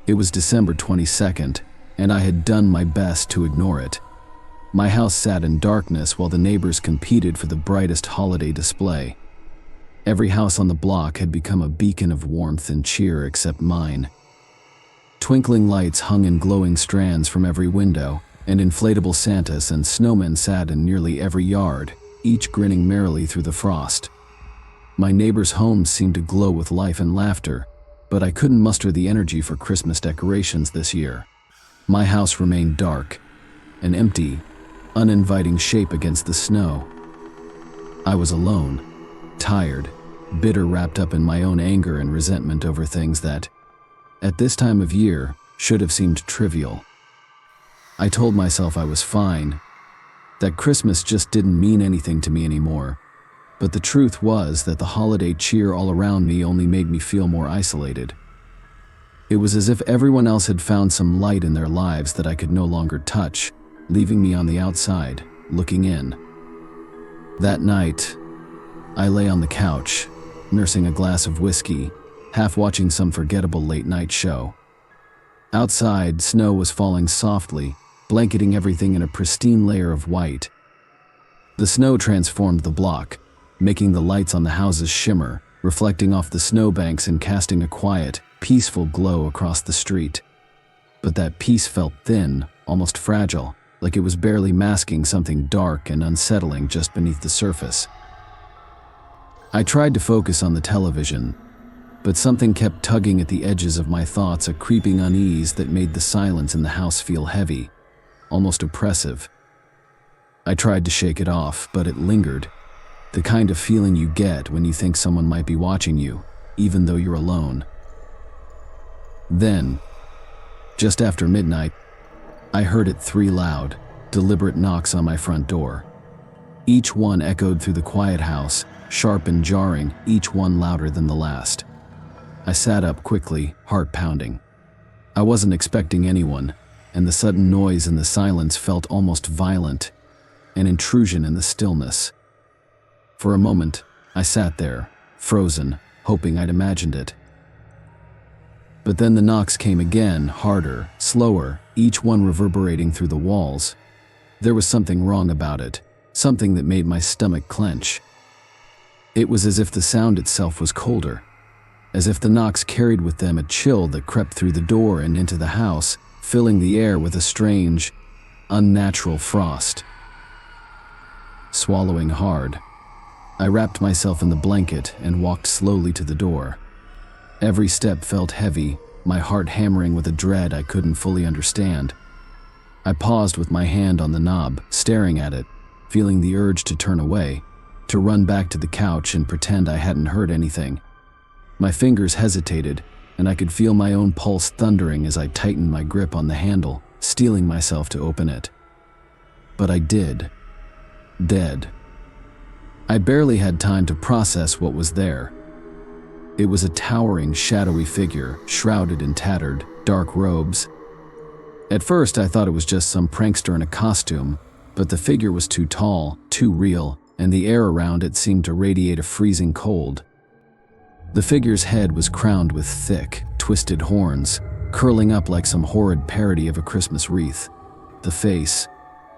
It was December 22nd, and I had done my best to ignore it. My house sat in darkness while the neighbors competed for the brightest holiday display. Every house on the block had become a beacon of warmth and cheer except mine. Twinkling lights hung in glowing strands from every window, and inflatable Santas and snowmen sat in nearly every yard, each grinning merrily through the frost. My neighbors' homes seemed to glow with life and laughter, but I couldn't muster the energy for Christmas decorations this year. My house remained dark, an empty, uninviting shape against the snow. I was alone, tired, bitter, wrapped up in my own anger and resentment over things that, at this time of year, should have seemed trivial. I told myself I was fine, that Christmas just didn't mean anything to me anymore, but the truth was that the holiday cheer all around me only made me feel more isolated. It was as if everyone else had found some light in their lives that I could no longer touch, leaving me on the outside, looking in. That night, I lay on the couch, nursing a glass of whiskey, half watching some forgettable late-night show. Outside, snow was falling softly, blanketing everything in a pristine layer of white. The snow transformed the block, making the lights on the houses shimmer, reflecting off the snowbanks and casting a quiet, peaceful glow across the street. But that peace felt thin, almost fragile, like it was barely masking something dark and unsettling just beneath the surface. I tried to focus on the television, but something kept tugging at the edges of my thoughts, a creeping unease that made the silence in the house feel heavy, almost oppressive. I tried to shake it off, but it lingered, the kind of feeling you get when you think someone might be watching you, even though you're alone. Then, just after midnight, I heard it 3 loud, deliberate knocks on my front door. Each one echoed through the quiet house, sharp and jarring, each one louder than the last. I sat up quickly, heart pounding. I wasn't expecting anyone, and the sudden noise in the silence felt almost violent, an intrusion in the stillness. For a moment, I sat there, frozen, hoping I'd imagined it. But then the knocks came again, harder, slower, each one reverberating through the walls. There was something wrong about it, something that made my stomach clench. It was as if the sound itself was colder, as if the knocks carried with them a chill that crept through the door and into the house, filling the air with a strange, unnatural frost. Swallowing hard, I wrapped myself in the blanket and walked slowly to the door. Every step felt heavy, my heart hammering with a dread I couldn't fully understand. I paused with my hand on the knob, staring at it, feeling the urge to turn away, to run back to the couch and pretend I hadn't heard anything. My fingers hesitated, and I could feel my own pulse thundering as I tightened my grip on the handle, steeling myself to open it. But I did. Dead. I barely had time to process what was there. It was a towering, shadowy figure, shrouded in tattered, dark robes. At first, I thought it was just some prankster in a costume, but the figure was too tall, too real, and the air around it seemed to radiate a freezing cold. The figure's head was crowned with thick, twisted horns, curling up like some horrid parody of a Christmas wreath. The face,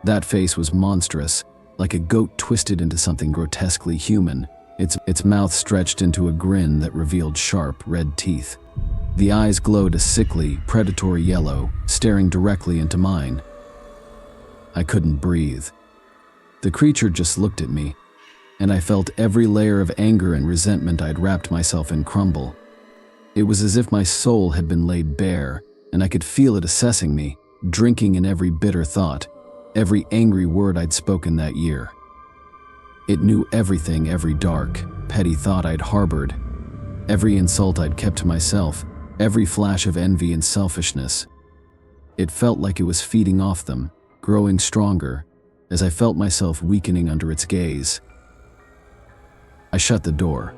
that face was monstrous, like a goat twisted into something grotesquely human, its mouth stretched into a grin that revealed sharp, red teeth. The eyes glowed a sickly, predatory yellow, staring directly into mine. I couldn't breathe. The creature just looked at me, and I felt every layer of anger and resentment I'd wrapped myself in crumble. It was as if my soul had been laid bare, and I could feel it assessing me, drinking in every bitter thought, every angry word I'd spoken that year. It knew everything, every dark, petty thought I'd harbored, every insult I'd kept to myself, every flash of envy and selfishness. It felt like it was feeding off them, growing stronger, as I felt myself weakening under its gaze. I shut the door,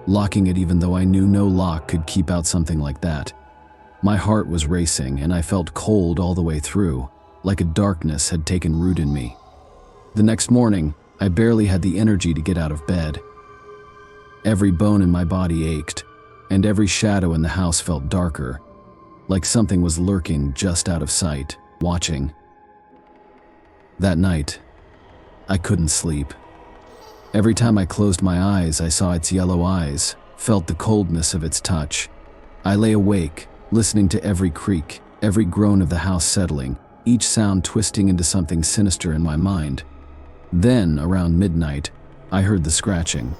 locking it even though I knew no lock could keep out something like that. My heart was racing, and I felt cold all the way through, like a darkness had taken root in me. The next morning, I barely had the energy to get out of bed. Every bone in my body ached, and every shadow in the house felt darker. like something was lurking just out of sight, watching. That night, I couldn't sleep. Every time I closed my eyes, I saw its yellow eyes, felt the coldness of its touch. I lay awake, listening to every creak, every groan of the house settling, each sound twisting into something sinister in my mind. Then, around midnight, I heard the scratching.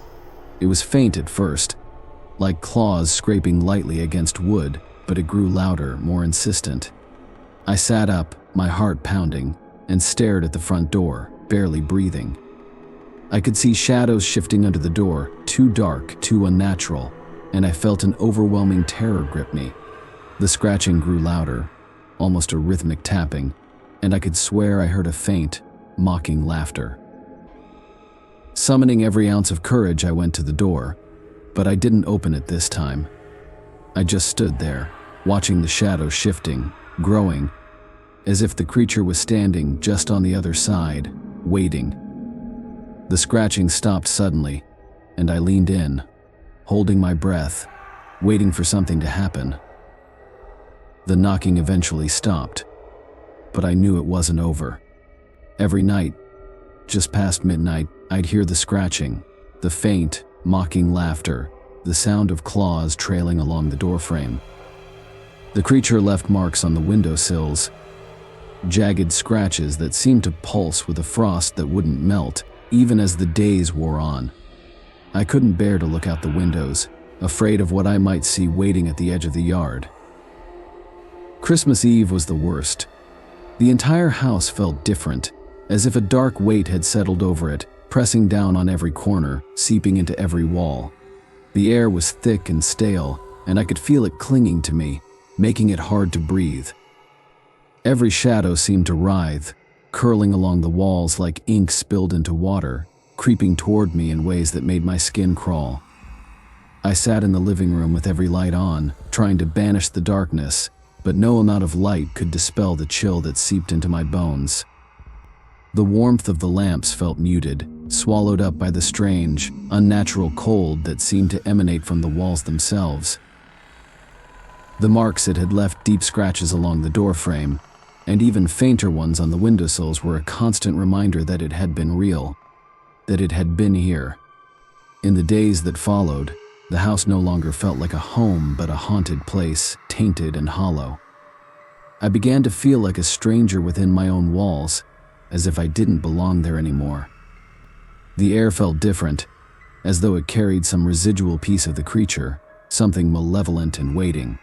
It was faint at first, like claws scraping lightly against wood, but it grew louder, more insistent. I sat up, my heart pounding, and stared at the front door, barely breathing. I could see shadows shifting under the door, too dark, too unnatural, and I felt an overwhelming terror grip me. The scratching grew louder, almost a rhythmic tapping, and I could swear I heard a faint, mocking laughter. Summoning every ounce of courage, I went to the door, but I didn't open it this time. I just stood there, watching the shadow shifting, growing, as if the creature was standing just on the other side, waiting. The scratching stopped suddenly, and I leaned in, holding my breath, waiting for something to happen. The knocking eventually stopped, but I knew it wasn't over. Every night, just past midnight, I'd hear the scratching, the faint, mocking laughter, the sound of claws trailing along the doorframe. The creature left marks on the windowsills, jagged scratches that seemed to pulse with a frost that wouldn't melt, even as the days wore on. I couldn't bear to look out the windows, afraid of what I might see waiting at the edge of the yard. Christmas Eve was the worst. The entire house felt different, as if a dark weight had settled over it, pressing down on every corner, seeping into every wall. The air was thick and stale, and I could feel it clinging to me, making it hard to breathe. Every shadow seemed to writhe, curling along the walls like ink spilled into water, creeping toward me in ways that made my skin crawl. I sat in the living room with every light on, trying to banish the darkness, but no amount of light could dispel the chill that seeped into my bones. The warmth of the lamps felt muted, swallowed up by the strange, unnatural cold that seemed to emanate from the walls themselves. The marks it had left deep scratches along the doorframe, and even fainter ones on the windowsills were a constant reminder that it had been real, that it had been here. In the days that followed, the house no longer felt like a home but a haunted place, tainted and hollow. I began to feel like a stranger within my own walls, as if I didn't belong there anymore. The air felt different, as though it carried some residual piece of the creature, something malevolent and waiting.